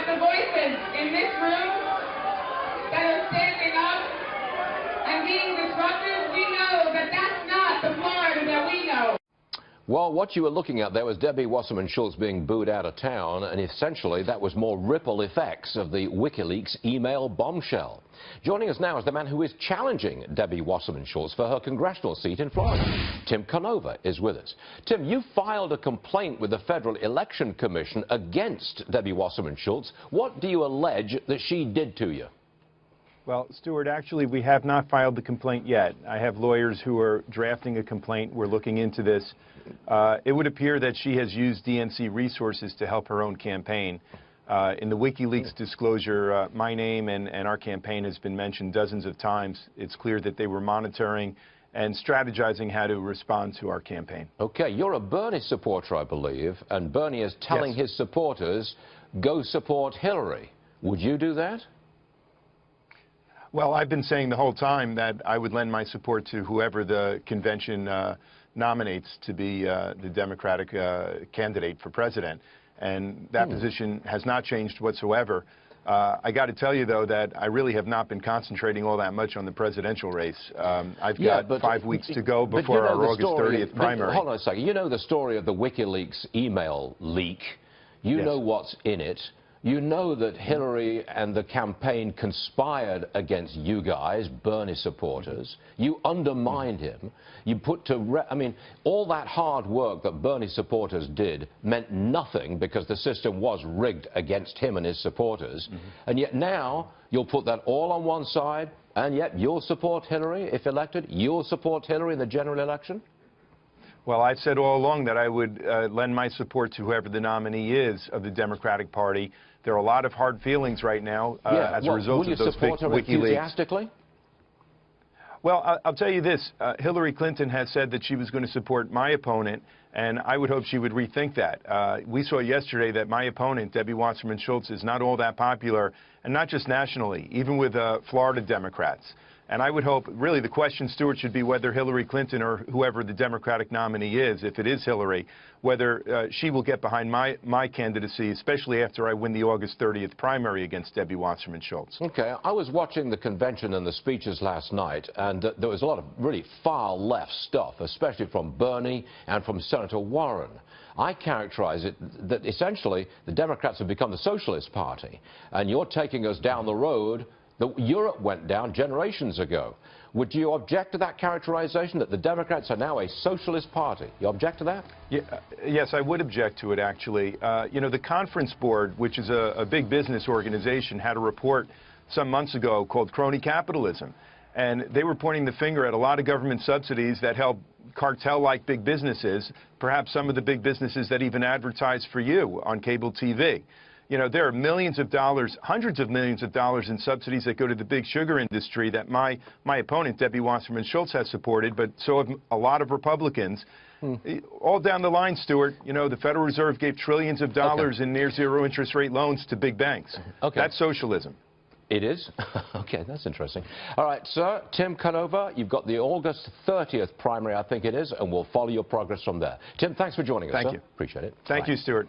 the voices in this room that are standing up and being disruptive, we know that that's not the Florida that we know. Well, what you were looking at there was Debbie Wasserman Schultz being booed out of town, and essentially that was more ripple effects of the WikiLeaks email bombshell. Joining us now is the man who is challenging Debbie Wasserman Schultz for her congressional seat in Florida. Tim Canova is with us. Tim, you filed a complaint with the Federal Election Commission against Debbie Wasserman Schultz. What do you allege that she did to you? Well, Stuart, actually, we have not filed the complaint yet. I have lawyers who are drafting a complaint. We're looking into this. It would appear that she has used DNC resources to help her own campaign. In the WikiLeaks disclosure, my name and our campaign has been mentioned dozens of times. It's clear that they were monitoring and strategizing how to respond to our campaign. Okay, you're a Bernie supporter, I believe, and Bernie is telling his supporters, go support Hillary. Would you do that? Well, I've been saying the whole time that I would lend my support to whoever the convention nominates to be the Democratic candidate for president. And that position has not changed whatsoever. I got to tell you, though, that I really have not been concentrating all that much on the presidential race. I've got 5 weeks to go before our August 30th primary. Hold on a second. You know the story of the WikiLeaks email leak. You know what's in it. You know that Hillary and the campaign conspired against you guys, Bernie supporters. You undermined him. You put to, I mean, all that hard work that Bernie supporters did meant nothing because the system was rigged against him and his supporters. And yet now you'll put that all on one side, and yet you'll support Hillary if elected. You'll support Hillary in the general election. Well, I've said all along that I would lend my support to whoever the nominee is of the Democratic Party. There are a lot of hard feelings right now as a result of those fake WikiLeaks. Will you support her enthusiastically? Well, I'll tell you this. Hillary Clinton has said that she was going to support my opponent, and I would hope she would rethink that. We saw yesterday that my opponent, Debbie Wasserman Schultz, is not all that popular, and not just nationally, even with Florida Democrats. And I would hope, really, the question, Stuart, should be whether Hillary Clinton or whoever the Democratic nominee is, if it is Hillary, whether she will get behind my candidacy, especially after I win the August 30th primary against Debbie Wasserman Schultz. Okay. I was watching the convention and the speeches last night, and there was a lot of really far-left stuff, especially from Bernie and from Senator Warren. I characterize it that essentially the Democrats have become the Socialist Party, and you're taking us down the road that Europe went down generations ago. Would you object to that characterization, that the Democrats are now a socialist party? You object to that? Yeah, yes, I would object to it, actually. You know, the Conference Board, which is a big business organization, had a report some months ago called Crony Capitalism. And they were pointing the finger at a lot of government subsidies that help cartel-like big businesses, perhaps some of the big businesses that even advertise for you on cable TV. You know, there are millions of dollars, hundreds of millions of dollars in subsidies that go to the big sugar industry that my opponent, Debbie Wasserman Schultz, has supported, but so have a lot of Republicans. All down the line, Stuart, you know, the Federal Reserve gave trillions of dollars in near-zero interest rate loans to big banks. That's socialism. It is? Okay, that's interesting. All right, sir, Tim Canova, you've got the August 30th primary, I think it is, and we'll follow your progress from there. Tim, thanks for joining us, Thank sir. you. Appreciate it. Thank you, Stuart.